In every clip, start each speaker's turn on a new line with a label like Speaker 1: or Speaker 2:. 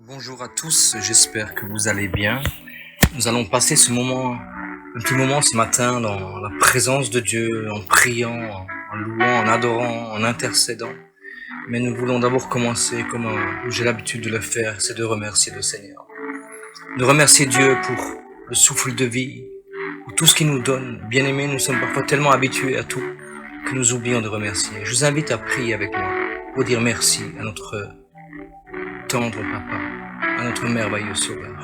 Speaker 1: Bonjour à tous, j'espère que vous allez bien. Nous allons passer un petit moment ce matin dans la présence de Dieu, en priant, en louant, en adorant, en intercédant. Mais nous voulons d'abord commencer comme j'ai l'habitude de le faire, c'est de remercier le Seigneur. De remercier Dieu pour le souffle de vie, pour tout ce qu'il nous donne. Bien-aimés, nous sommes parfois tellement habitués à tout que nous oublions de remercier. Je vous invite à prier avec moi pour dire merci à notre tendre Papa, à notre merveilleux Sauveur.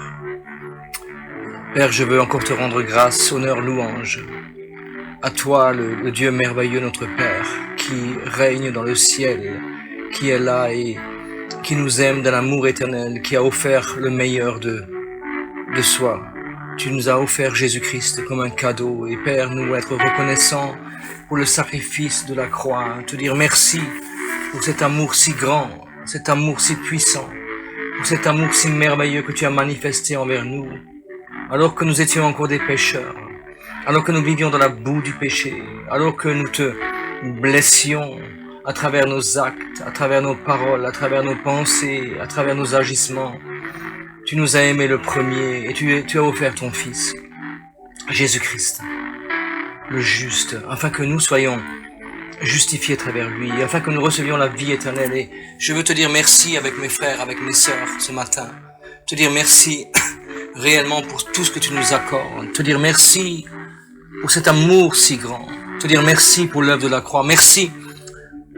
Speaker 1: Père, je veux encore te rendre grâce, honneur, louange. À toi, le Dieu merveilleux, notre Père, qui règne dans le ciel, qui est là et qui nous aime d'un amour éternel, qui a offert le meilleur de soi. Tu nous as offert Jésus-Christ comme un cadeau. Et Père, nous voulons être reconnaissants pour le sacrifice de la croix. Te dire merci pour cet amour si grand, cet amour si puissant, pour cet amour si merveilleux que tu as manifesté envers nous, alors que nous étions encore des pécheurs, alors que nous vivions dans la boue du péché, alors que nous te blessions à travers nos actes, à travers nos paroles, à travers nos pensées, à travers nos agissements. Tu nous as aimés le premier et tu as offert ton Fils, Jésus-Christ, le juste, afin que nous soyons justifiés à travers lui, afin que nous recevions la vie éternelle. Et je veux te dire merci avec mes frères, avec mes sœurs ce matin. Te dire merci réellement pour tout ce que tu nous accordes. Te dire merci pour cet amour si grand. Te dire merci pour l'œuvre de la croix. Merci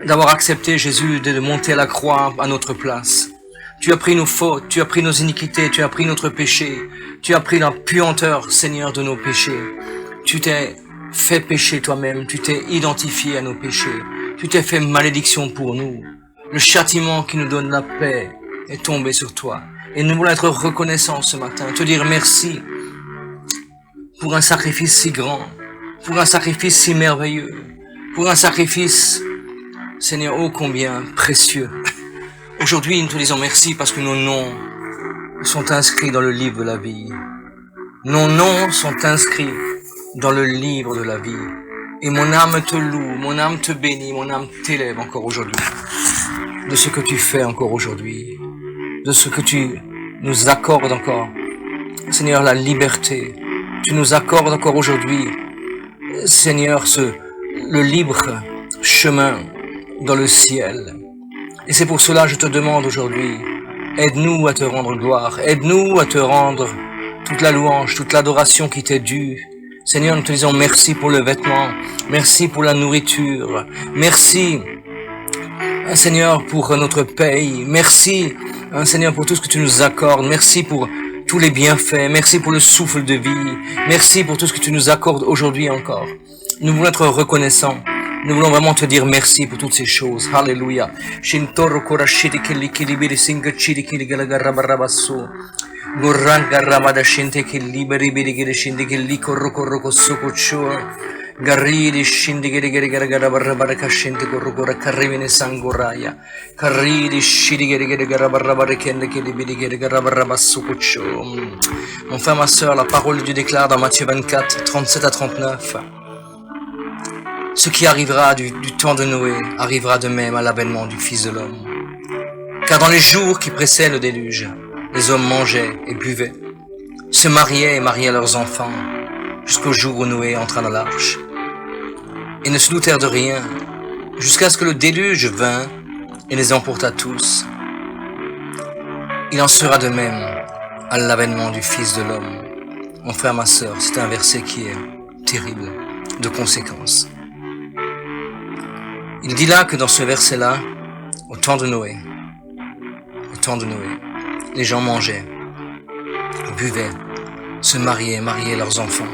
Speaker 1: d'avoir accepté, Jésus, de monter à la croix à notre place. Tu as pris nos fautes, tu as pris nos iniquités, tu as pris notre péché. Tu as pris la puanteur, Seigneur, de nos péchés. Tu t'es fait pécher toi-même, tu t'es identifié à nos péchés, tu t'es fait malédiction pour nous. Le châtiment qui nous donne la paix est tombé sur toi. Et nous voulons être reconnaissants ce matin, te dire merci pour un sacrifice si grand, pour un sacrifice si merveilleux, pour un sacrifice, Seigneur, ô combien précieux. Aujourd'hui, nous te disons merci parce que nos noms sont inscrits dans le livre de la vie. Nos noms sont inscrits dans le livre de la vie. Et mon âme te loue, mon âme te bénit, mon âme t'élève encore aujourd'hui. De ce que tu fais encore aujourd'hui. De ce que tu nous accordes encore. Seigneur, la liberté. Tu nous accordes encore aujourd'hui, Seigneur, le libre chemin dans le ciel. Et c'est pour cela que je te demande aujourd'hui, aide-nous à te rendre gloire. Aide-nous à te rendre toute la louange, toute l'adoration qui t'est due. Seigneur, nous te disons merci pour le vêtement, merci pour la nourriture, merci, Seigneur, pour notre paye, merci, Seigneur, pour tout ce que tu nous accordes, merci pour tous les bienfaits, merci pour le souffle de vie, merci pour tout ce que tu nous accordes aujourd'hui encore. Nous voulons être reconnaissants, nous voulons vraiment te dire merci pour toutes ces choses. Alléluia. Gurranga ramada shinte che liberi biri giri shinde che li corro soko chua garridi shinde giri gara barra barra kashinte corro carrivine sangoraya carridi shidi giri gara barra barra kende che liberi giri gara barra bassoko chua. Mon frère, ma sœur, la parole de Dieu déclare dans Matthieu 24, 37 à 39. Ce qui arrivera du temps de Noé arrivera de même à l'avènement du Fils de l'homme. Car dans les jours qui précèdent le déluge, les hommes mangeaient et buvaient, se mariaient et mariaient leurs enfants, jusqu'au jour où Noé entra dans l'arche. Et ne se doutèrent de rien, jusqu'à ce que le déluge vint et les emporta tous. Il en sera de même à l'avènement du Fils de l'homme. Mon frère, ma sœur, c'est un verset qui est terrible, de conséquences. Il dit là que dans ce verset-là, au temps de Noé, les gens mangeaient, buvaient, se mariaient leurs enfants.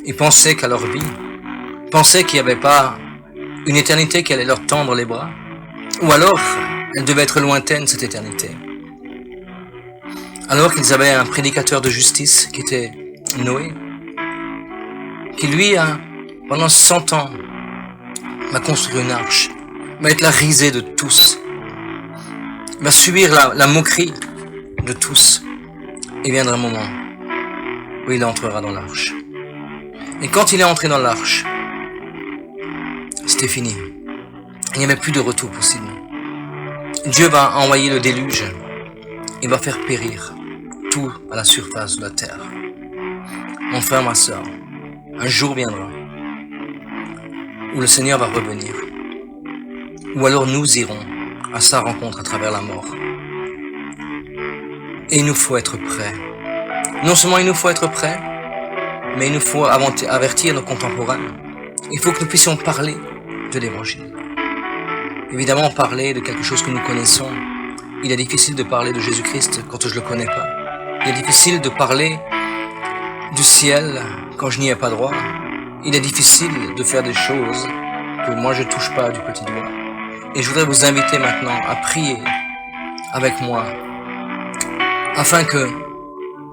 Speaker 1: Ils pensaient qu'à leur vie, pensaient qu'il n'y avait pas une éternité qui allait leur tendre les bras, ou alors elle devait être lointaine, cette éternité. Alors qu'ils avaient un prédicateur de justice qui était Noé, qui lui pendant 100 ans, va construire une arche, va être la risée de tous, va subir la moquerie de tous. Et viendra un moment où il entrera dans l'arche. Et quand il est entré dans l'arche, c'était fini. Il n'y avait plus de retour possible. Dieu va envoyer le déluge il va faire périr tout à la surface de la terre. Mon frère, ma soeur, un jour viendra où le Seigneur va revenir, ou alors nous irons à sa rencontre à travers la mort. Et il nous faut être prêts. Non seulement il nous faut être prêts, mais il nous faut avertir nos contemporains. Il faut que nous puissions parler de l'Évangile. Évidemment, parler de quelque chose que nous connaissons. Il est difficile de parler de Jésus-Christ quand je ne le connais pas. Il est difficile de parler du ciel quand je n'y ai pas droit. Il est difficile de faire des choses que moi je ne touche pas du petit doigt. Et je voudrais vous inviter maintenant à prier avec moi afin que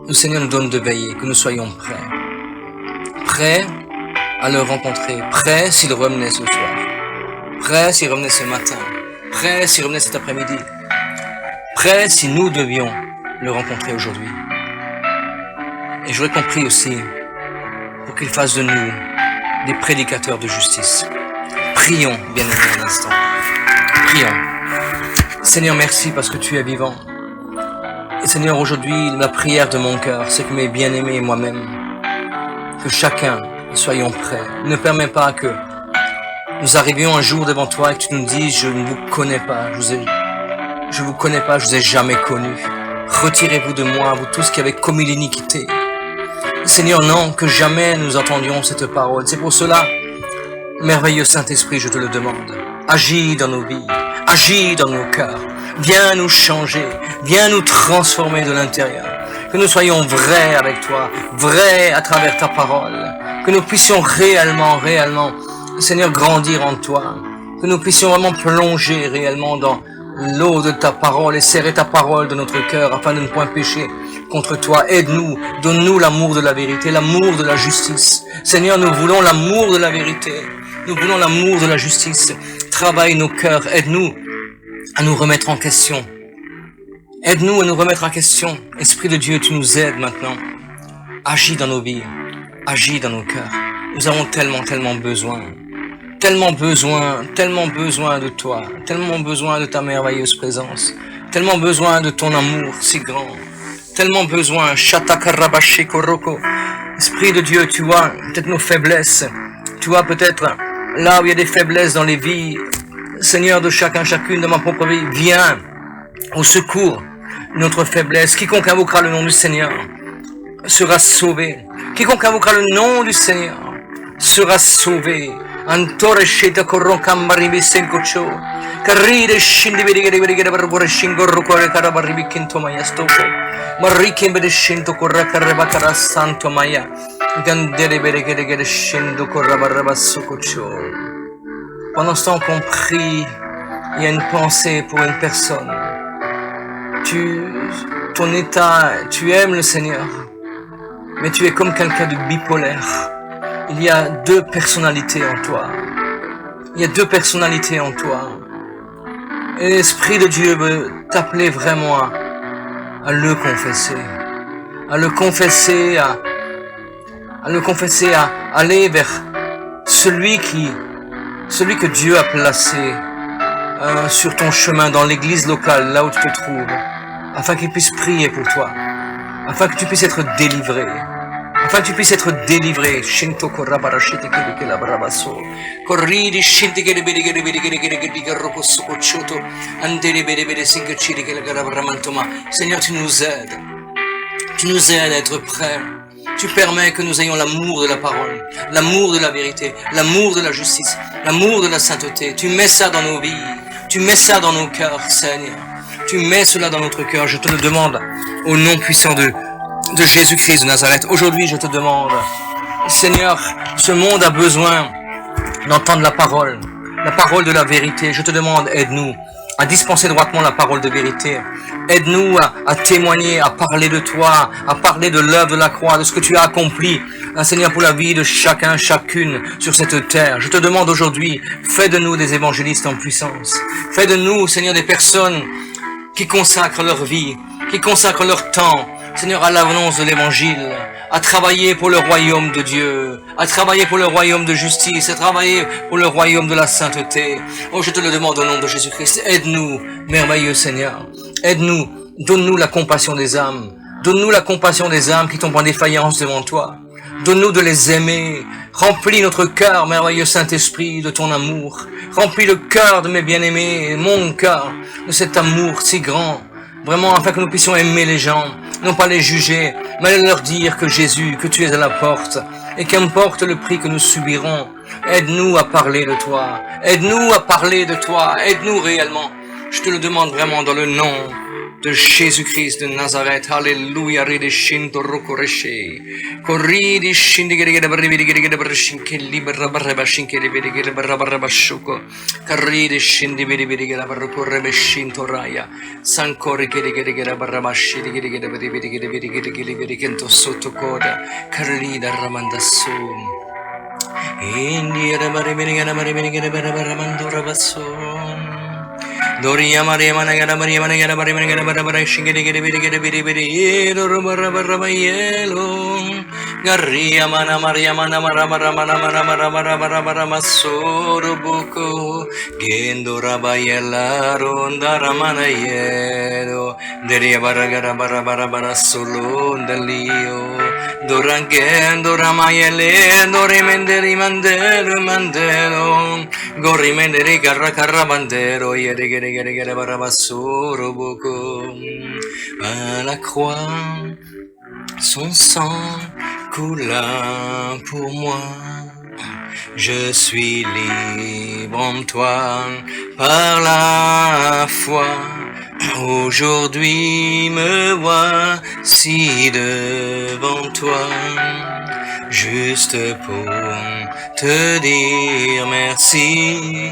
Speaker 1: le Seigneur nous donne de veiller, que nous soyons prêts. Prêts à le rencontrer, prêts s'il revenait ce soir, prêts s'il revenait ce matin, prêts s'il revenait cet après-midi, prêts si nous devions le rencontrer aujourd'hui. Et je voudrais qu'on prie aussi pour qu'il fasse de nous des prédicateurs de justice. Prions, bien-aimés, un instant. Prions. Seigneur, merci parce que tu es vivant. Et Seigneur, aujourd'hui, la prière de mon cœur, c'est que mes bien-aimés et moi-même, que chacun soyons prêts. Ne permets pas que nous arrivions un jour devant toi et que tu nous dises, je ne vous connais pas, je vous connais pas, je vous ai jamais connu. Retirez-vous de moi, vous tous qui avez commis l'iniquité. Seigneur, non, que jamais nous entendions cette parole. C'est pour cela, merveilleux Saint-Esprit, je te le demande. Agis dans nos vies, agis dans nos cœurs. Viens nous changer, viens nous transformer de l'intérieur. Que nous soyons vrais avec toi, vrais à travers ta parole. Que nous puissions réellement, Seigneur, grandir en toi. Que nous puissions vraiment plonger réellement dans l'eau de ta parole et serrer ta parole de notre cœur afin de ne point pécher contre toi. Aide-nous, donne-nous l'amour de la vérité, l'amour de la justice. Seigneur, nous voulons l'amour de la vérité. Nous voulons l'amour de la justice. Travaille nos cœurs, aide-nous à nous remettre en question. Aide-nous à nous remettre en question. Esprit de Dieu, tu nous aides maintenant. Agis dans nos vies, agis dans nos cœurs. Nous avons tellement besoin. Tellement besoin de toi, tellement besoin de ta merveilleuse présence, tellement besoin de ton amour si grand, tellement besoin, Esprit de Dieu, tu vois peut-être nos faiblesses, tu vois peut-être là où il y a des faiblesses dans les vies, Seigneur de chacune de ma propre vie, viens au secours de notre faiblesse. Quiconque invoquera le nom du Seigneur sera sauvé, quiconque invoquera le nom du Seigneur sera sauvé. Antore sheta korronkam baribi senkocho karide shindi beri barbore shingorro kore karabaribi kinto maya stoko marike bede shinto korra kareba kara santo maya gandere bere gere shindo korra baraba sokocho. Pendant ce temps qu'on prie, il y a une pensée pour une personne. Ton état, tu aimes le Seigneur, mais tu es comme quelqu'un de bipolaire. Il y a deux personnalités en toi. Il y a deux personnalités en toi. Et l'Esprit de Dieu veut t'appeler vraiment à le confesser. À le confesser, à aller vers celui que Dieu a placé sur ton chemin dans l'église locale, là où tu te trouves, afin qu'il puisse prier pour toi, afin que tu puisses être délivré. Afin que tu puisses être délivré. Shinto korrabarashite ke la bravaso. Corridi shinte ke bede ke rokoso kochoto. Andere bede singachiri ke la gararamantoma. Seigneur, tu nous aides. Tu nous aides à être prêts. Tu permets que nous ayons l'amour de la parole, l'amour de la vérité, l'amour de la justice, l'amour de la sainteté. Tu mets ça dans nos vies. Tu mets ça dans nos cœurs, Seigneur. Tu mets cela dans notre cœur. Je te le demande au nom puissant de Jésus-Christ de Nazareth. Aujourd'hui, je te demande, Seigneur, ce monde a besoin d'entendre la parole de la vérité. Je te demande, aide-nous à dispenser droitement la parole de vérité. Aide-nous à témoigner, à parler de toi, à parler de l'œuvre de la croix, de ce que tu as accompli, Seigneur, pour la vie de chacune sur cette terre. Je te demande aujourd'hui, fais de nous des évangélistes en puissance. Fais de nous, Seigneur, des personnes qui consacrent leur vie, qui consacrent leur temps, Seigneur, à l'annonce de l'évangile, à travailler pour le royaume de Dieu, à travailler pour le royaume de justice, à travailler pour le royaume de la sainteté. Oh, je te le demande au nom de Jésus-Christ. Aide-nous, merveilleux Seigneur. Aide-nous Donne-nous la compassion des âmes. Donne-nous la compassion des âmes qui tombent en défaillance devant toi. Donne-nous de les aimer. Remplis notre cœur, merveilleux Saint-Esprit, de ton amour. Remplis le cœur de mes bien-aimés, mon cœur, de cet amour si grand. Vraiment, afin que nous puissions aimer les gens, non pas les juger, mais leur dire que Jésus, que tu es à la porte, et qu'importe le prix que nous subirons, aide-nous à parler de toi, aide-nous à parler de toi, aide-nous réellement. Je te le demande vraiment dans le nom de Jésus-Christ de Nazareth. Alléluia. Ride shinto rokoreshe. Corridi shindi gere barribidi barshinke libera barreba shinke libidi barraba shuko. Carridi shindi bidi barrokorebe shinto raya. Sankori gere barraba shidi bidi kento sotto coda. Carrida ramanda sum. India barribidi barramando rabason. Doria Maria Managara Maria Managara Maria Managara Barabara Shingiri Biri Yelo Garia Mana Maria Mana Mara Mara Mana Mara Mara Mara Mara Mara Masoro Boko Gendo Rabayela Ronda Ramana Yelo Deria Baragara Barabara Bara Solo Dalio Dorangendo Ramayele Dorimenderi Mandelo Mandelo Gorimenderi Garra Carrabandero Yedegere à la croix, son sang coula pour moi. Je suis libre en toi par la foi. Aujourd'hui me voici devant toi, juste pour te dire merci.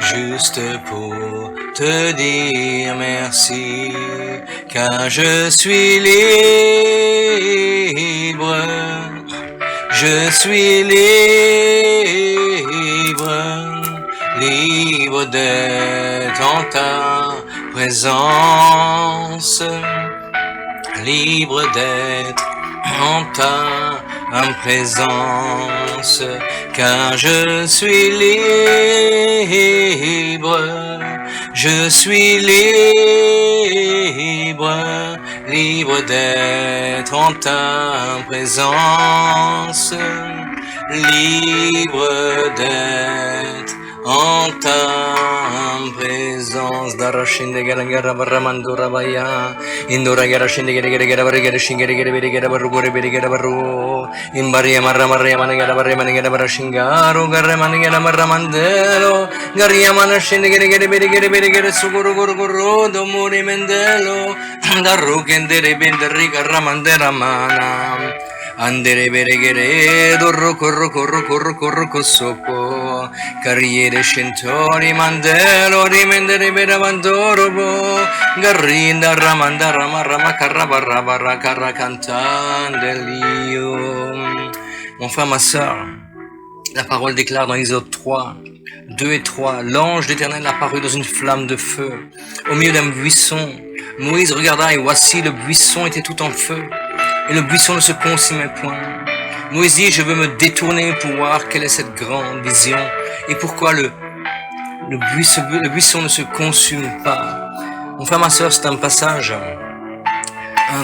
Speaker 1: Juste pour te dire merci, car je suis libre, je suis libre d'être en ta présence, libre d'être en ta présence, car je suis libre, je suis libre d'être en ta présence, libre d'être en ta présence. Darashinde Garangara Baramando Rabaya, Indora Garashinde Garagara Shingere Baru, Imbaria Maramaria Managara Baramana Barashingaro, Garamana Maramandelo, Gariamana Shinde Garagara Suguru Guru, Domuri Mendelo, Darukendere Benderica Ramandera Mana. Andere beregere dorro corro sopo carriere scentori mandelo rimendere beravandorobo garrinda ramanda rama carra barra carra cantandelio. Mon frère, ma sœur, la parole déclare dans Exode 3, 2 et 3, l'ange d'Éternel apparut dans une flamme de feu au milieu d'un buisson. Moïse regarda et voici le buisson était tout en feu. Et le buisson ne se consumait point. Moïse dit, je veux me détourner pour voir quelle est cette grande vision et pourquoi le buisson ne se consume pas. Mon frère, ma sœur, c'est un passage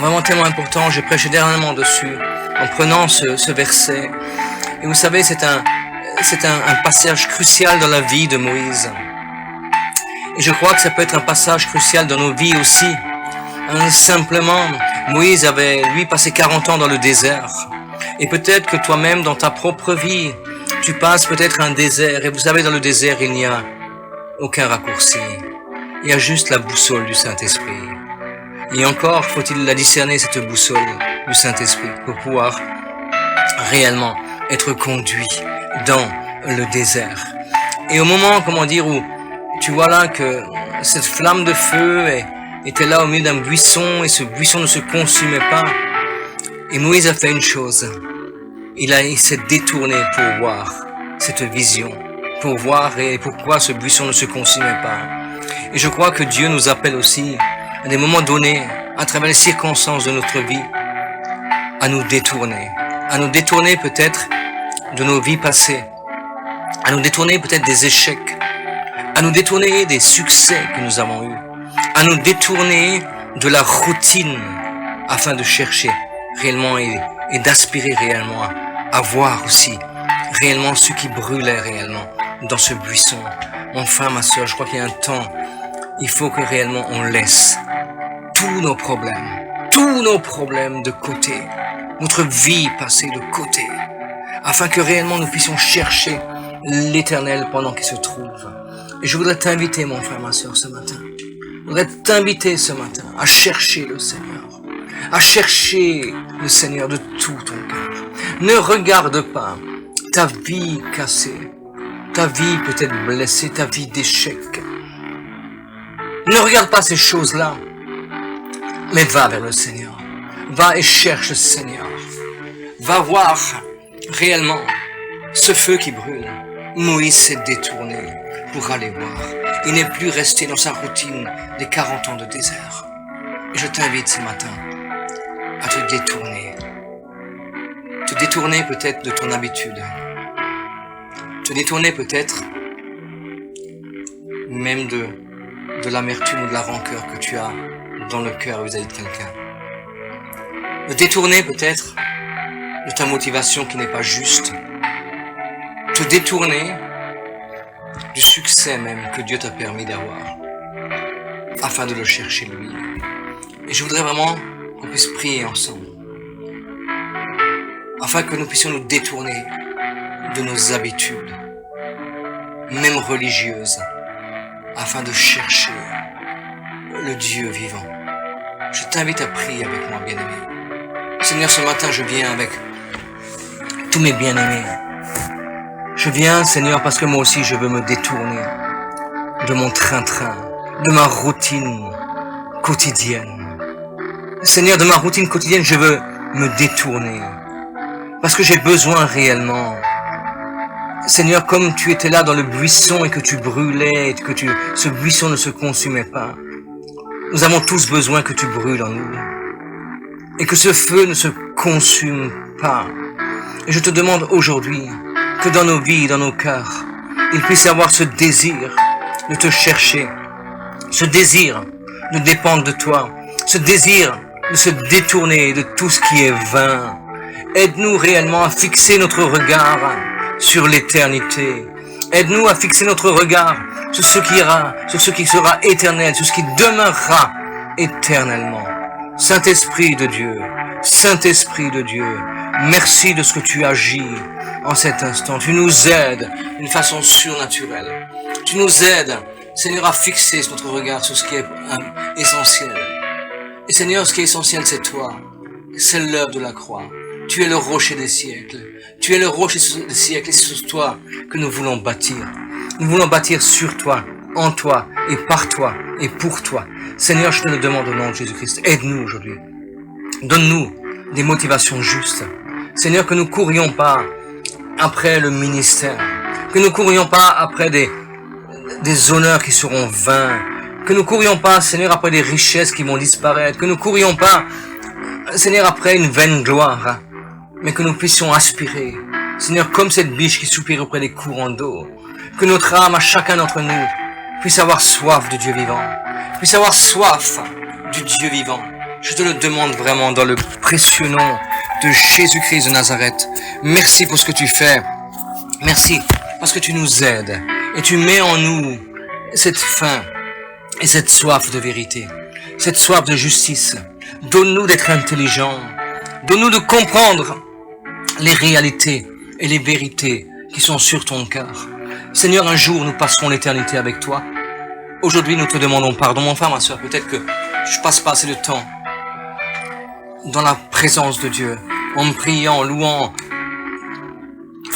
Speaker 1: vraiment tellement important. J'ai prêché dernièrement dessus en prenant ce verset. Et vous savez, c'est un passage crucial dans la vie de Moïse. Et je crois que ça peut être un passage crucial dans nos vies aussi. Simplement, Moïse avait, lui, passé 40 ans dans le désert. Et peut-être que toi-même, dans ta propre vie, tu passes peut-être un désert. Et vous savez, dans le désert, il n'y a aucun raccourci. Il y a juste la boussole du Saint-Esprit. Et encore, faut-il la discerner, cette boussole du Saint-Esprit, pour pouvoir réellement être conduit dans le désert. Et au moment, où tu vois là que cette flamme de feu était là au milieu d'un buisson et ce buisson ne se consumait pas. Et Moïse a fait une chose. Il s'est détourné pour voir cette vision, pour voir et pourquoi ce buisson ne se consumait pas. Et je crois que Dieu nous appelle aussi, à des moments donnés, à travers les circonstances de notre vie, à nous détourner peut-être de nos vies passées, à nous détourner peut-être des échecs, à nous détourner des succès que nous avons eus, à nous détourner de la routine afin de chercher réellement et d'aspirer réellement à voir aussi réellement ce qui brûlait réellement dans ce buisson. Mon frère, ma soeur, je crois qu'il y a un temps, il faut que réellement on laisse tous nos problèmes de côté, notre vie passée de côté, afin que réellement nous puissions chercher l'Éternel pendant qu'il se trouve. Et je voudrais t'inviter, mon frère, ma soeur, ce matin. Je voudrais t'inviter ce matin à chercher le Seigneur. À chercher le Seigneur de tout ton cœur. Ne regarde pas ta vie cassée, ta vie peut-être blessée, ta vie d'échec. Ne regarde pas ces choses-là, mais va vers le Seigneur. Va et cherche le Seigneur. Va voir réellement ce feu qui brûle. Moïse s'est détourné pour aller voir. Il n'est plus resté dans sa routine des 40 ans de désert. Et je t'invite ce matin à te détourner. Te détourner peut-être de ton habitude. Te détourner peut-être même de l'amertume ou de la rancœur que tu as dans le cœur vis-à-vis de quelqu'un. Te détourner peut-être de ta motivation qui n'est pas juste. Te détourner du succès même que Dieu t'a permis d'avoir, afin de le chercher lui. Et je voudrais vraiment qu'on puisse prier ensemble, afin que nous puissions nous détourner de nos habitudes, même religieuses, afin de chercher le Dieu vivant. Je t'invite à prier avec moi, bien-aimé. Seigneur, ce matin, je viens avec tous mes bien-aimés. Je viens, Seigneur, parce que moi aussi, je veux me détourner de mon train-train, de ma routine quotidienne. Seigneur, de ma routine quotidienne, je veux me détourner. Parce que j'ai besoin réellement. Seigneur, comme tu étais là dans le buisson et que tu brûlais, et que ce buisson ne se consumait pas, nous avons tous besoin que tu brûles en nous. Et que ce feu ne se consume pas. Et je te demande aujourd'hui que dans nos vies, dans nos cœurs, il puisse y avoir ce désir de te chercher, ce désir de dépendre de toi, ce désir de se détourner de tout ce qui est vain. Aide-nous réellement à fixer notre regard sur l'éternité. Aide-nous à fixer notre regard sur ce qui sera éternel, sur ce qui demeurera éternellement. Saint-Esprit de Dieu, merci de ce que tu agis en cet instant. Tu nous aides d'une façon surnaturelle. Tu nous aides, Seigneur, à fixer notre regard sur ce qui est essentiel. Et Seigneur, ce qui est essentiel, c'est toi. C'est l'œuvre de la croix. Tu es le rocher des siècles. Tu es le rocher des siècles et c'est sur toi que nous voulons bâtir. Nous voulons bâtir sur toi, en toi et par toi et pour toi. Seigneur, je te le demande au nom de Jésus-Christ. Aide-nous aujourd'hui. Donne-nous des motivations justes. Seigneur, que nous courions pas après le ministère. Que nous courions pas après des honneurs qui seront vains. Que nous courions pas, Seigneur, après des richesses qui vont disparaître. Que nous courions pas, Seigneur, après une vaine gloire. Mais que nous puissions aspirer, Seigneur, comme cette biche qui soupire auprès des courants d'eau. Que notre âme, à chacun d'entre nous, puisse avoir soif du Dieu vivant. Puisse avoir soif du Dieu vivant. Je te le demande vraiment dans le précieux nom de Jésus-Christ de Nazareth. Merci pour ce que tu fais. Merci parce que tu nous aides et tu mets en nous cette faim et cette soif de vérité, cette soif de justice. Donne-nous d'être intelligents. Donne-nous de comprendre les réalités et les vérités qui sont sur ton cœur. Seigneur, un jour nous passerons l'éternité avec toi. Aujourd'hui, nous te demandons pardon, mon frère, ma soeur. Peut-être que je passe pas assez de temps dans la présence de Dieu, en me priant, en louant,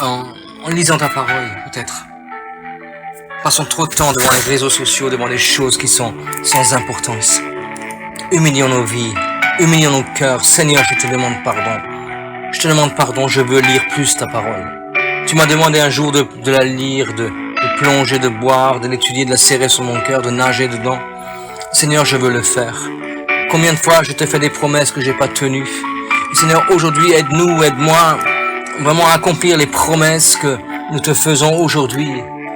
Speaker 1: en lisant ta parole, peut-être. Passons trop de temps devant les réseaux sociaux, devant les choses qui sont sans importance. Humilions nos vies, humilions nos cœurs. Seigneur, je te demande pardon. Je te demande pardon, je veux lire plus ta parole. Tu m'as demandé un jour de la lire, de plonger, de boire, de l'étudier, de la serrer sur mon cœur, de nager dedans. Seigneur, je veux le faire. Combien de fois je t'ai fait des promesses que j'ai pas tenues. Et Seigneur, aujourd'hui, aide-nous, aide-moi vraiment à accomplir les promesses que nous te faisons aujourd'hui.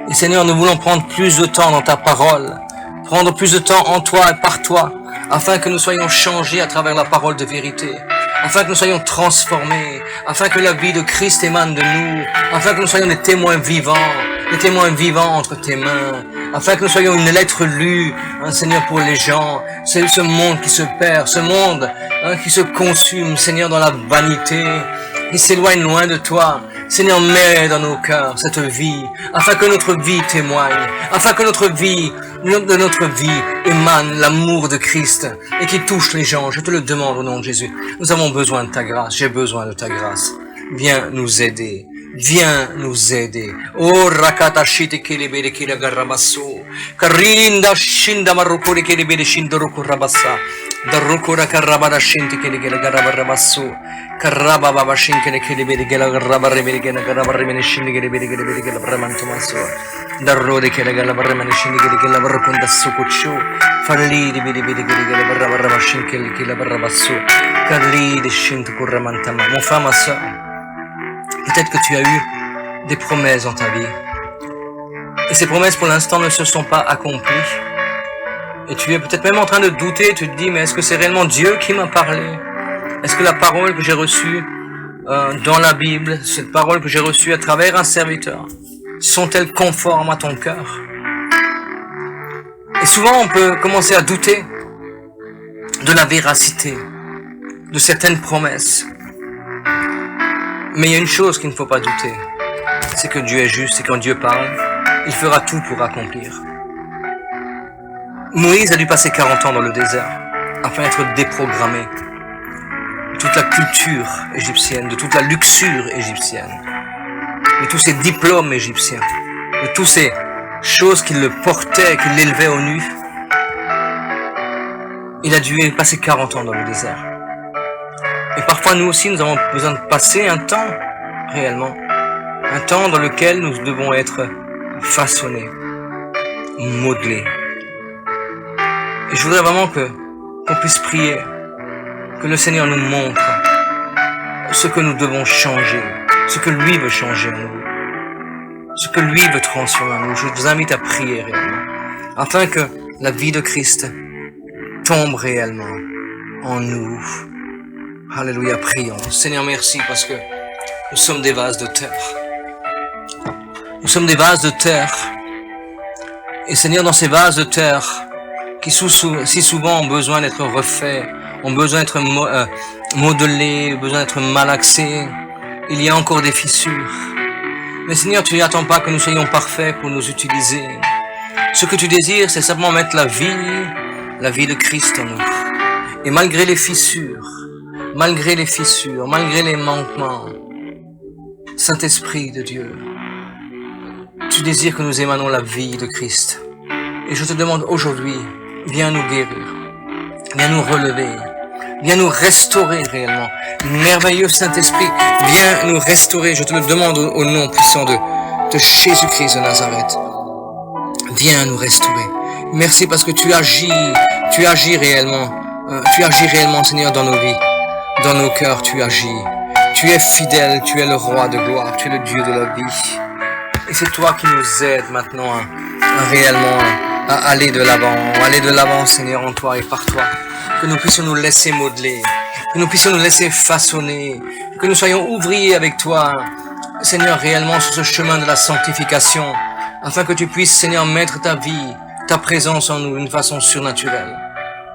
Speaker 1: Et Seigneur, nous voulons prendre plus de temps dans ta parole, prendre plus de temps en toi et par toi, afin que nous soyons changés à travers la parole de vérité, afin que nous soyons transformés, afin que la vie de Christ émane de nous, afin que nous soyons des témoins vivants entre tes mains, afin que nous soyons une lettre lue, Seigneur, pour les gens. C'est ce monde qui se perd, ce monde qui se consume, Seigneur, dans la vanité, qui s'éloigne loin de toi. Seigneur, mets dans nos cœurs cette vie, afin que notre vie témoigne, afin que de notre vie émane l'amour de Christ et qui touche les gens. Je te le demande au nom de Jésus. Nous avons besoin de ta grâce, j'ai besoin de ta grâce. Viens nous aider. Viens nous aider. Oh, rakata shite kelebere kila garabasso. Karinda shinda marukuri kelebere shindo rukurabassa. Darukura karabada shinte kelebere garabasso. Karaba baba shinkele kelebere gela garabaremere gela garabaremere shinde kelebere gela bramantomasso. Darrode kele gela baremere shinde gela barukunda sukuchu. Falli di bidi gela barabaraba shinkele kila barabasso. Kalli de shinte kuramantama. Mon frère, ma soeur, peut-être que tu as eu des promesses dans ta vie. Et ces promesses pour l'instant ne se sont pas accomplies. Et tu es peut-être même en train de douter, tu te dis, mais est-ce que c'est réellement Dieu qui m'a parlé? Est-ce que la parole que j'ai reçue dans la Bible, cette parole que j'ai reçue à travers un serviteur, sont-elles conformes à ton cœur? Et souvent on peut commencer à douter de la véracité de certaines promesses. Mais il y a une chose qu'il ne faut pas douter, c'est que Dieu est juste et quand Dieu parle, il fera tout pour accomplir. Moïse a dû passer 40 ans dans le désert afin d'être déprogrammé de toute la culture égyptienne, de toute la luxure égyptienne, de tous ces diplômes égyptiens, de toutes ces choses qui le portaient, qui l'élevaient au nu. Il a dû passer 40 ans dans le désert. Et parfois nous aussi nous avons besoin de passer un temps réellement, un temps dans lequel nous devons être façonnés, modelés. Et je voudrais vraiment qu'on puisse prier, que le Seigneur nous montre ce que nous devons changer, ce que lui veut changer en nous, ce que lui veut transformer en nous. Je vous invite à prier réellement, afin que la vie de Christ tombe réellement en nous. Alléluia, prions. Seigneur, merci parce que nous sommes des vases de terre. Nous sommes des vases de terre. Et Seigneur, dans ces vases de terre, qui si souvent ont besoin d'être refaits, ont besoin d'être modelés, ont besoin d'être malaxés, il y a encore des fissures. Mais Seigneur, tu n'attends pas que nous soyons parfaits pour nous utiliser. Ce que tu désires, c'est simplement mettre la vie de Christ en nous. Et malgré les fissures, malgré les manquements, Saint-Esprit de Dieu, tu désires que nous émanons la vie de Christ. Et je te demande aujourd'hui, viens nous guérir, viens nous relever, viens nous restaurer réellement. Merveilleux Saint-Esprit, viens nous restaurer. Je te le demande au nom puissant de Jésus-Christ de Nazareth. Viens nous restaurer. Merci parce que tu agis réellement, Seigneur, dans nos vies. Dans nos cœurs, tu agis. Tu es fidèle, tu es le roi de gloire, tu es le Dieu de la vie. Et c'est toi qui nous aides maintenant à réellement à aller de l'avant, Seigneur, en toi et par toi. Que nous puissions nous laisser modeler, que nous puissions nous laisser façonner, que nous soyons ouvriers avec toi, Seigneur, réellement sur ce chemin de la sanctification, afin que tu puisses, Seigneur, mettre ta vie, ta présence en nous d'une façon surnaturelle.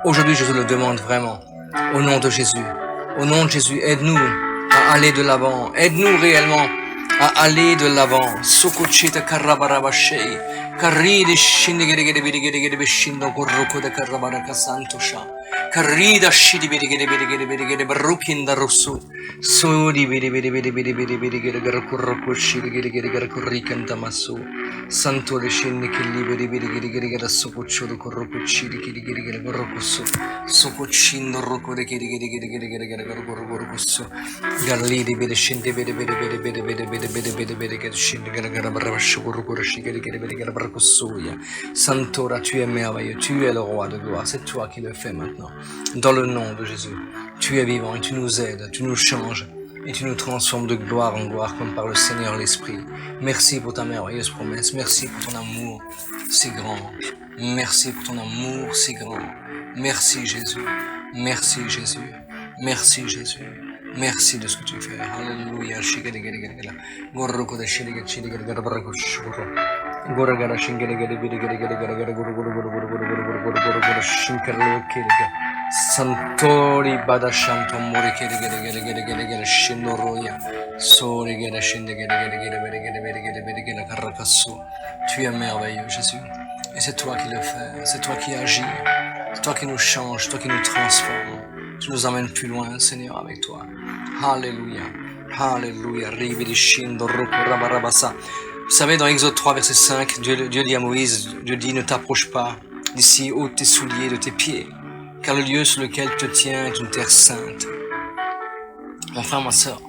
Speaker 1: Aujourd'hui, je te le demande vraiment, au nom de Jésus. Au nom de Jésus, aide-nous à aller de l'avant. Aide-nous réellement à aller de l'avant. Sokochita karabarabashei. Karide shindigere shindo goroko de karabaraka santosha. Karida shidi barukinda rosu. Sodi bidi garkuroko shidi garkurikanta masu. Santo le shinni bidi sokocho de koroko shidi garrokosu. Sokochindo roko de garrokosu. Galidi bidi shindi bidi shindi garabarabash goroko shidi Santora, tu es merveilleux, tu es le roi de gloire, c'est toi qui le fais maintenant. Dans le nom de Jésus, tu es vivant et tu nous aides, tu nous changes et tu nous transformes de gloire en gloire comme par le Seigneur l'Esprit. Merci pour ta merveilleuse promesse, merci pour ton amour si grand, merci pour ton amour si grand, Merci Jésus. Merci Jésus. Merci Jésus. Merci de ce que tu fais. Alléluia. Santori badashanto mori gere shinoroya sori gere shinde gere karakasu. Tu es merveilleux Jésus et c'est toi qui le fais, c'est toi qui agis, c'est toi qui nous change, c'est toi qui nous transforme. Tu nous emmènes plus loin Seigneur avec toi. Alléluia. Alléluia. Vous savez, dans Exode 3, verset 5, Dieu dit à Moïse, Dieu dit, ne t'approche pas d'ici, ôte tes souliers de tes pieds, car le lieu sur lequel tu te tiens est une terre sainte. Mon frère, ma sœur,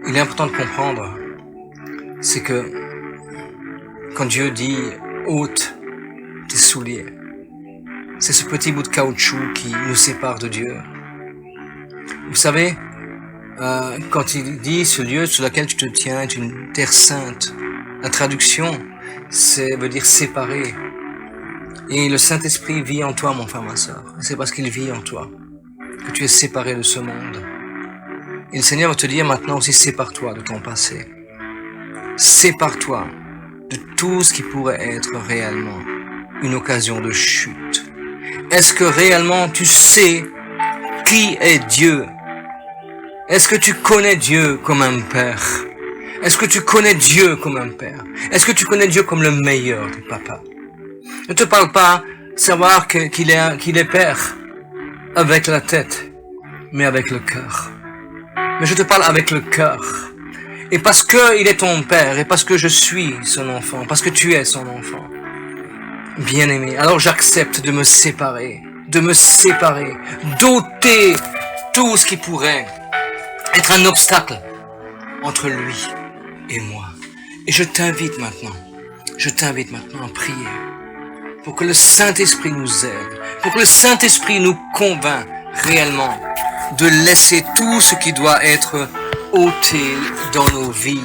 Speaker 1: il est important de comprendre, c'est que quand Dieu dit, ôte tes souliers, c'est ce petit bout de caoutchouc qui nous sépare de Dieu. Vous savez, quand il dit ce lieu sur lequel tu te tiens est une terre sainte, la traduction veut dire séparé. Et le Saint-Esprit vit en toi, mon frère, ma sœur. C'est parce qu'il vit en toi que tu es séparé de ce monde. Et le Seigneur va te dire maintenant aussi, sépare-toi de ton passé. Sépare-toi de tout ce qui pourrait être réellement une occasion de chute. Est-ce que réellement tu sais qui est Dieu? Est-ce que tu connais Dieu comme un père? Est-ce que tu connais Dieu comme un père? Est-ce que tu connais Dieu comme le meilleur des papas? Ne te parle pas savoir qu'il est père avec la tête, mais avec le cœur. Mais je te parle avec le cœur. Et parce que il est ton père, et parce que je suis son enfant, parce que tu es son enfant, bien-aimé, alors j'accepte de me séparer, d'ôter tout ce qui pourrait être un obstacle entre lui et moi. Et je t'invite maintenant à prier pour que le Saint-Esprit nous aide, pour que le Saint-Esprit nous convainc réellement de laisser tout ce qui doit être ôté dans nos vies.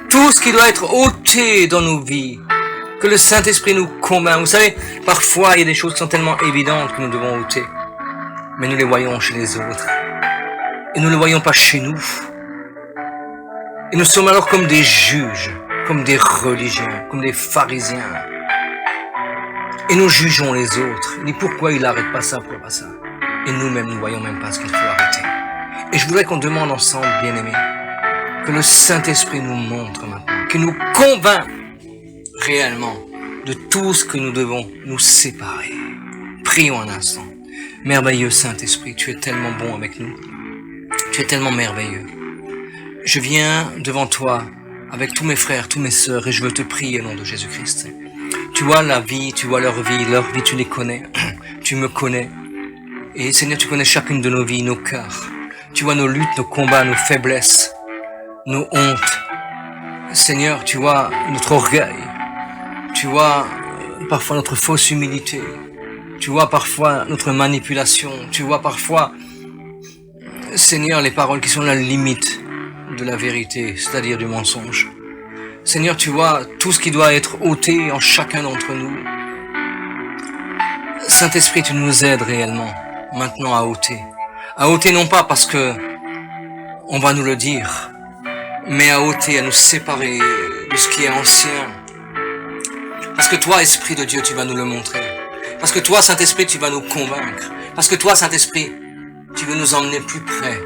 Speaker 1: Tout ce qui doit être ôté dans nos vies. Que le Saint-Esprit nous convainc. Vous savez, parfois il y a des choses qui sont tellement évidentes que nous devons ôter. Mais nous les voyons chez les autres. Et nous ne le voyons pas chez nous. Et nous sommes alors comme des juges, comme des religieux, comme des pharisiens. Et nous jugeons les autres. Et pourquoi il n'arrête pas ça, pourquoi pas ça? Et nous-mêmes, nous ne voyons même pas ce qu'il faut arrêter. Et je voudrais qu'on demande ensemble, bien-aimés, que le Saint-Esprit nous montre maintenant, qu'il nous convainc réellement de tout ce que nous devons nous séparer. Prions un instant. Merveilleux Saint-Esprit, tu es tellement bon avec nous. Tu es tellement merveilleux. Je viens devant toi avec tous mes frères, tous mes sœurs, et je veux te prier au nom de Jésus-Christ. Tu vois la vie, tu vois leur vie, tu les connais, tu me connais. Et Seigneur, tu connais chacune de nos vies, nos cœurs. Tu vois nos luttes, nos combats, nos faiblesses, nos hontes. Seigneur, tu vois notre orgueil. Tu vois parfois notre fausse humilité. Tu vois parfois notre manipulation. Tu vois parfois, Seigneur, les paroles qui sont la limite de la vérité, c'est-à-dire du mensonge. Seigneur, tu vois tout ce qui doit être ôté en chacun d'entre nous. Saint-Esprit, tu nous aides réellement maintenant à ôter. À ôter non pas parce que on va nous le dire, mais à ôter, à nous séparer de ce qui est ancien. Parce que toi, Esprit de Dieu, tu vas nous le montrer. Parce que toi, Saint-Esprit, tu vas nous convaincre. Parce que toi, Saint-Esprit, tu veux nous emmener plus près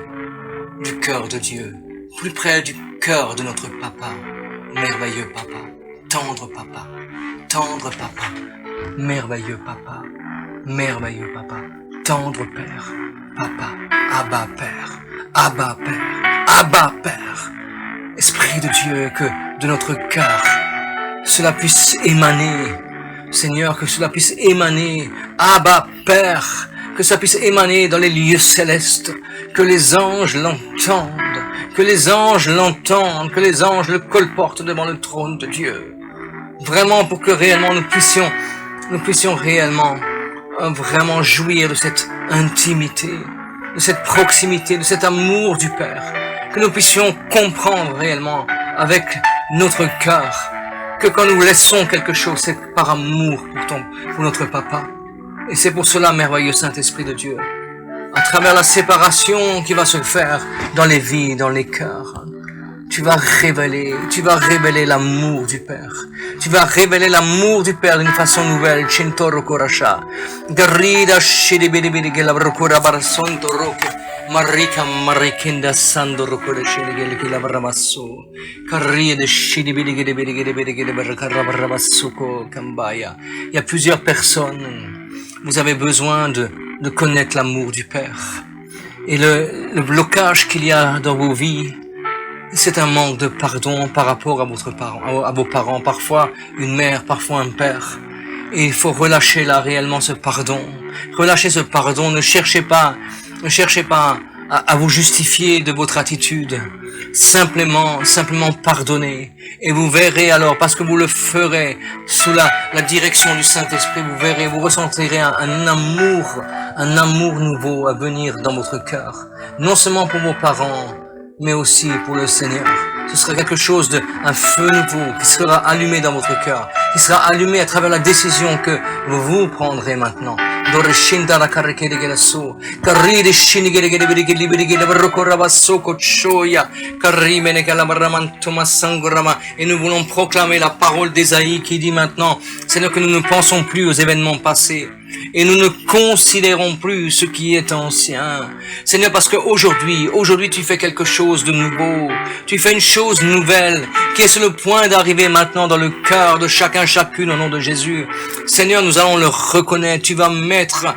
Speaker 1: du cœur de Dieu. Plus près du cœur de notre Papa. Merveilleux Papa. Tendre Papa. Tendre Papa. Merveilleux Papa. Merveilleux Papa. Tendre Père. Papa. Abba Père. Abba Père. Abba Père. Esprit de Dieu, que de notre cœur, cela puisse émaner. Seigneur, que cela puisse émaner. Abba Père. Que ça puisse émaner dans les lieux célestes. Que les anges l'entendent. Que les anges l'entendent. Que les anges le colportent devant le trône de Dieu. Vraiment pour que réellement nous puissions réellement vraiment jouir de cette intimité, de cette proximité, de cet amour du Père. Que nous puissions comprendre réellement avec notre cœur que quand nous laissons quelque chose, c'est par amour pour notre Papa. Et c'est pour cela, merveilleux Saint-Esprit de Dieu, à travers la séparation qui va se faire dans les vies, dans les cœurs, tu vas révéler l'amour du Père. Tu vas révéler l'amour du Père d'une façon nouvelle. Chintoro Korasha. Garida Shidibidi Gelabrakura Barsonto Roke. Marika Marikinda Sandoro Korashil Gilabramasso. Carrie de Shidibidi Gelabarabarabasuko Kambaya. Il y a plusieurs personnes. Vous avez besoin de connaître l'amour du Père. Et le blocage qu'il y a dans vos vies, c'est un manque de pardon par rapport à vos parents, parfois une mère, parfois un père. Et il faut relâcher là réellement ce pardon. Relâchez ce pardon, ne cherchez pas à vous justifier de votre attitude. Simplement pardonnez. Et vous verrez alors, parce que vous le ferez sous la direction du Saint-Esprit, vous verrez, vous ressentirez un amour nouveau à venir dans votre cœur. Non seulement pour vos parents, mais aussi pour le Seigneur. Ce sera quelque chose un feu nouveau qui sera allumé dans votre cœur, qui sera allumé à travers la décision que vous prendrez maintenant. Et nous voulons proclamer la parole d'Ésaïe qui dit maintenant, Seigneur, que nous ne pensons plus aux événements passés et nous ne considérons plus ce qui est ancien. Seigneur, parce qu'aujourd'hui tu fais quelque chose de nouveau. Tu fais une chose nouvelle qui est sur le point d'arriver maintenant dans le cœur de chacune au nom de Jésus. Seigneur, nous allons le reconnaître. Tu vas mettre,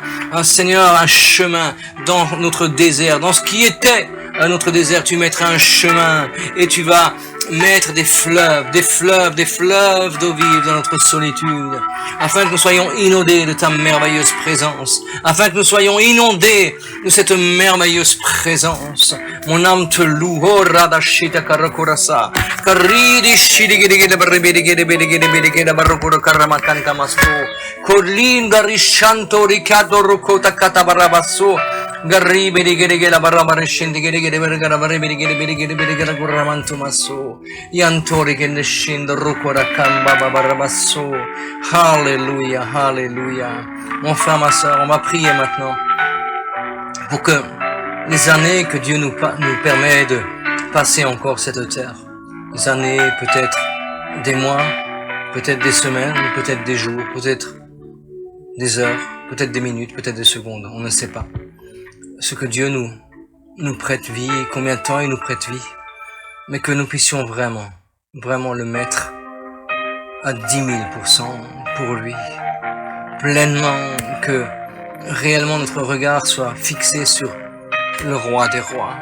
Speaker 1: Seigneur, un chemin dans notre désert. Dans ce qui était notre désert, tu mettras un chemin et tu vas mettre des fleuves d'eau vive dans notre solitude, afin que nous soyons inondés de ta merveilleuse présence, afin que nous soyons inondés de cette merveilleuse présence. Mon âme te loue, oh radashita karakurasa, karidi shidigidi baribidi barukuru karamakanta masto, kolinda rishanto ricado rukota katabarabaso, Garri beri gere la barra barre scendi gere vergara barre beri gere gurramantu masso yantori che ne scendo rucora camba barrabasso. Alléluia, alléluia. Mon frère, ma soeur, on va prier maintenant pour que les années que Dieu nous permet de passer encore cette terre, les années, peut-être des mois, peut-être des semaines, peut-être des jours, peut-être des heures, peut-être des minutes, peut-être des secondes, on ne sait pas. Ce que Dieu nous prête vie, combien de temps il nous prête vie, mais que nous puissions vraiment le mettre à 10 000% pour lui, pleinement, que réellement notre regard soit fixé sur le roi des rois,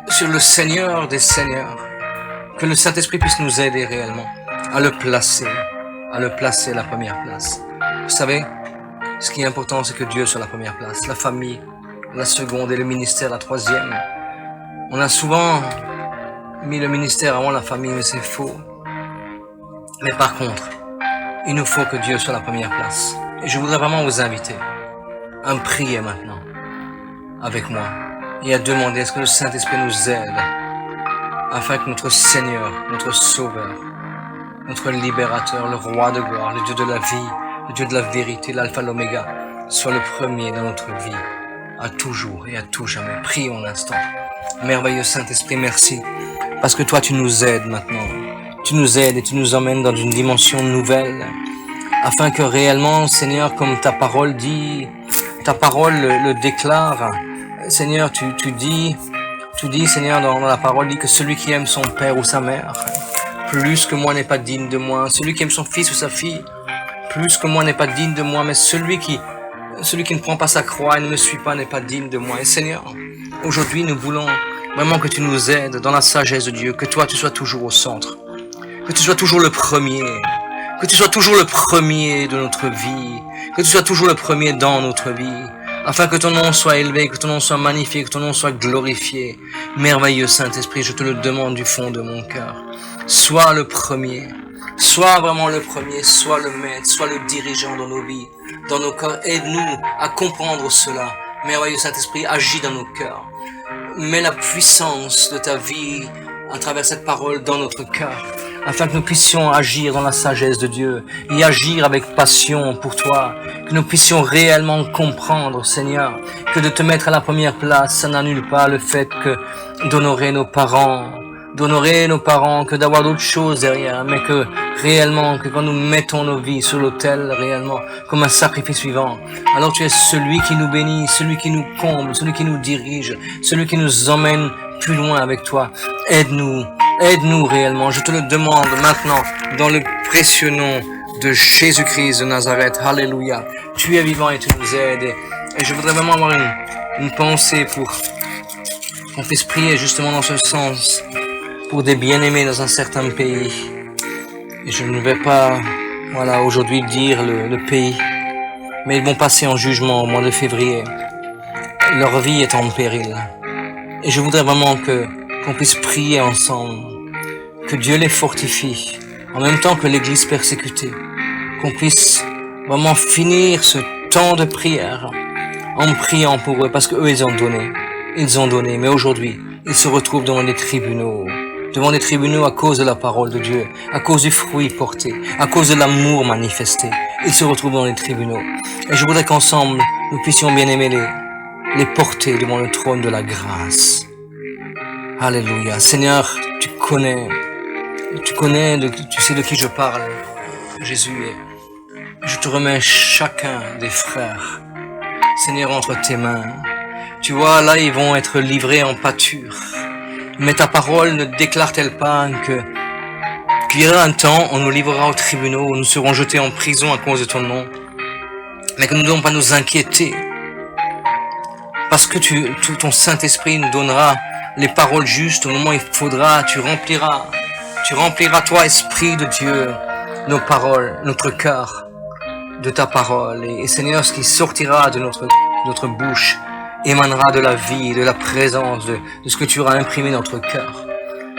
Speaker 1: sur le Seigneur des seigneurs, que le Saint-Esprit puisse nous aider réellement à le placer à la première place. Vous savez, ce qui est important, c'est que Dieu soit la première place, la famille la seconde et le ministère la troisième. On a souvent mis le ministère avant la famille, mais c'est faux. Mais par contre, il nous faut que Dieu soit la première place. Et je voudrais vraiment vous inviter à prier maintenant avec moi et à demander à ce que le Saint-Esprit nous aide afin que notre Seigneur, notre Sauveur, notre Libérateur, le Roi de gloire, le Dieu de la vie, le Dieu de la vérité, l'Alpha, l'Oméga, soit le premier dans notre vie, à toujours et à tout jamais. Prions un instant. Merveilleux Saint-Esprit, merci, parce que toi tu nous aides maintenant. Tu nous aides et tu nous emmènes dans une dimension nouvelle, afin que réellement, Seigneur, comme ta parole dit, ta parole le déclare, Seigneur, tu dis, Seigneur, dans la parole, dit que celui qui aime son père ou sa mère, plus que moi n'est pas digne de moi. Celui qui aime son fils ou sa fille, plus que moi n'est pas digne de moi. Mais celui qui ne prend pas sa croix et ne me suit pas n'est pas digne de moi. Et Seigneur, aujourd'hui, nous voulons vraiment que tu nous aides dans la sagesse de Dieu, que toi, tu sois toujours au centre, que tu sois toujours le premier, que tu sois toujours le premier de notre vie, que tu sois toujours le premier dans notre vie, afin que ton nom soit élevé, que ton nom soit magnifié, que ton nom soit glorifié. Merveilleux Saint-Esprit, je te le demande du fond de mon cœur. Sois le premier, sois vraiment le premier, sois le maître, sois le dirigeant dans nos vies, dans nos cœurs. Aide-nous à comprendre cela. Merveilleux Saint-Esprit, agis dans nos cœurs. Mets la puissance de ta vie à travers cette parole dans notre cœur, afin que nous puissions agir dans la sagesse de Dieu et agir avec passion pour toi, que nous puissions réellement comprendre, Seigneur, que de te mettre à la première place, ça n'annule pas le fait que d'honorer nos parents, que d'avoir d'autres choses derrière, mais que réellement, que quand nous mettons nos vies sur l'autel, réellement, comme un sacrifice vivant, alors tu es celui qui nous bénit, celui qui nous comble, celui qui nous dirige, celui qui nous emmène plus loin avec toi. Aide-nous réellement, je te le demande maintenant, dans le précieux nom de Jésus-Christ de Nazareth. Alléluia. Tu es vivant et tu nous aides. Et je voudrais vraiment avoir une pensée pour qu'on puisse prier justement dans ce sens, pour des bien-aimés dans un certain pays. Et je ne vais pas, aujourd'hui dire le pays, mais ils vont passer en jugement au mois de février. Leur vie est en péril. Et je voudrais vraiment qu'on puisse prier ensemble, que Dieu les fortifie, en même temps que l'Église persécutée, qu'on puisse vraiment finir ce temps de prière en priant pour eux, parce qu'eux, ils ont donné, mais aujourd'hui, ils se retrouvent devant des tribunaux à cause de la parole de Dieu, à cause du fruit porté, à cause de l'amour manifesté. Ils se retrouvent dans les tribunaux. Et je voudrais qu'ensemble, nous puissions bien aimer les porter devant le trône de la grâce. Alléluia. Seigneur, tu sais de qui je parle, Jésus. Je te remets chacun des frères, Seigneur, entre tes mains. Tu vois, là, ils vont être livrés en pâture. Mais ta parole ne déclare-t-elle pas qu'il y aura un temps où on nous livrera aux tribunaux, où nous serons jetés en prison à cause de ton nom, mais que nous ne devons pas nous inquiéter, parce que ton Saint-Esprit nous donnera les paroles justes au moment où il faudra. Tu rempliras toi, Esprit de Dieu, nos paroles, notre cœur de ta parole. Et Seigneur, ce qui sortira de notre bouche émanera de la vie, de la présence, de ce que tu auras imprimé dans notre cœur.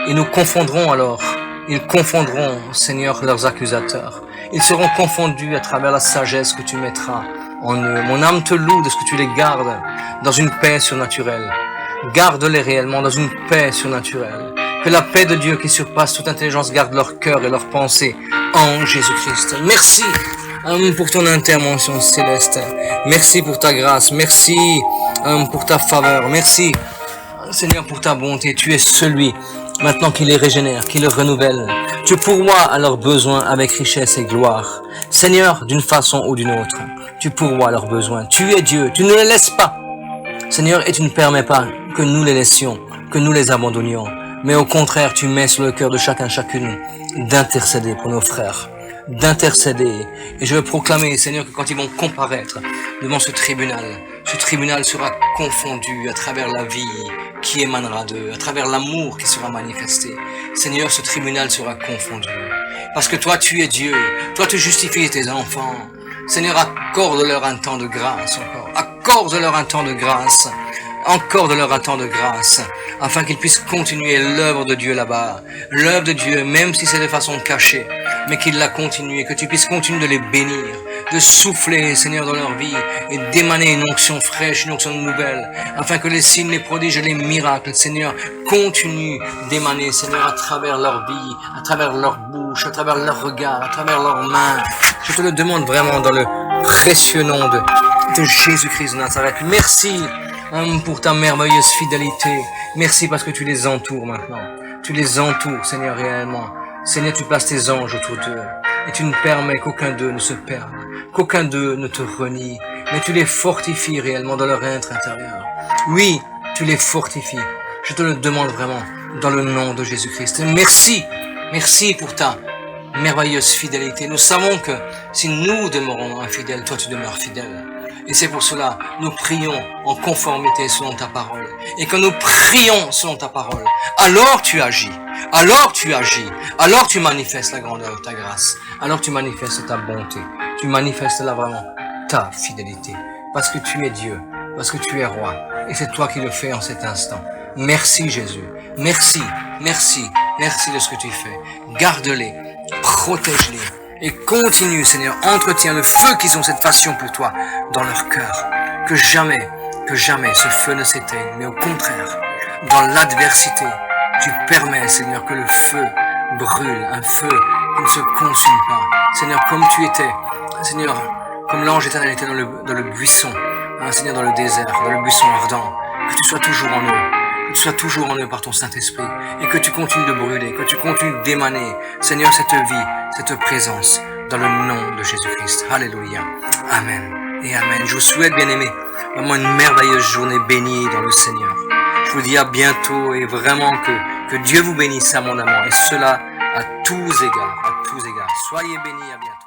Speaker 1: Et nous confondrons alors, ils confondront, Seigneur, leurs accusateurs. Ils seront confondus à travers la sagesse que tu mettras en eux. Mon âme te loue de ce que tu les gardes dans une paix surnaturelle. Garde-les réellement dans une paix surnaturelle. Que la paix de Dieu qui surpasse toute intelligence garde leur cœur et leurs pensées en Jésus-Christ. Merci pour ton intervention céleste. Merci pour ta grâce. Merci pour ta faveur. Merci, Seigneur, pour ta bonté. Tu es celui, maintenant, qui les régénère, qui les renouvelle. Tu pourvois à leurs besoins avec richesse et gloire. Seigneur, d'une façon ou d'une autre, tu pourvois à leurs besoins. Tu es Dieu. Tu ne les laisses pas, Seigneur, et tu ne permets pas que nous les laissions, que nous les abandonnions. Mais au contraire, tu mets sur le cœur de chacune d'intercéder pour nos frères. D'intercéder. Et je veux proclamer, Seigneur, que quand ils vont comparaître devant ce tribunal sera confondu à travers la vie qui émanera d'eux, à travers l'amour qui sera manifesté. Seigneur, ce tribunal sera confondu. Parce que toi, tu es Dieu. Toi, tu justifies tes enfants. Seigneur, accorde-leur un temps de grâce encore. Accorde-leur un temps de grâce. Encore de leur un temps de grâce, afin qu'ils puissent continuer l'œuvre de Dieu là-bas. L'œuvre de Dieu, même si c'est de façon cachée, mais qu'ils la continuent, et que tu puisses continuer de les bénir, de souffler, Seigneur, dans leur vie, et d'émaner une onction fraîche, une onction nouvelle, afin que les signes, les prodiges et les miracles, Seigneur, continuent d'émaner, Seigneur, à travers leur vie, à travers leur bouche, à travers leur regard, à travers leurs mains. Je te le demande vraiment dans le précieux nom de Jésus-Christ de Nazareth. Merci pour ta merveilleuse fidélité. Merci parce que tu les entoures maintenant. Tu les entoures, Seigneur, réellement. Seigneur, tu places tes anges autour d'eux. Et tu ne permets qu'aucun d'eux ne se perde. Qu'aucun d'eux ne te renie. Mais tu les fortifies réellement dans leur être intérieur. Oui, tu les fortifies. Je te le demande vraiment dans le nom de Jésus-Christ. Merci. Merci pour ta merveilleuse fidélité. Nous savons que si nous demeurons infidèles, toi tu demeures fidèle. Et c'est pour cela, nous prions en conformité selon ta parole. Et quand nous prions selon ta parole, alors tu agis. Alors tu agis. Alors tu manifestes la grandeur de ta grâce. Alors tu manifestes ta bonté. Tu manifestes là vraiment ta fidélité. Parce que tu es Dieu. Parce que tu es roi. Et c'est toi qui le fais en cet instant. Merci Jésus. Merci. Merci. Merci de ce que tu fais. Garde-les. Protège-les. Et continue, Seigneur, entretiens le feu qu'ils ont cette passion pour toi dans leur cœur. Que jamais ce feu ne s'éteigne, mais au contraire, dans l'adversité, tu permets, Seigneur, que le feu brûle, un feu qui ne se consume pas. Seigneur, comme tu étais, Seigneur, comme l'ange éternel était dans le buisson, hein, Seigneur, dans le désert, dans le buisson ardent, que tu sois toujours en eux, que tu sois toujours en eux par ton Saint-Esprit, et que tu continues de brûler, que tu continues d'émaner, Seigneur, cette vie, cette présence, dans le nom de Jésus-Christ. Alléluia. Amen. Et Amen. Je vous souhaite, bien-aimés, vraiment une merveilleuse journée bénie dans le Seigneur. Je vous dis à bientôt et vraiment que Dieu vous bénisse abondamment, et cela à tous égards, à tous égards. Soyez bénis, à bientôt.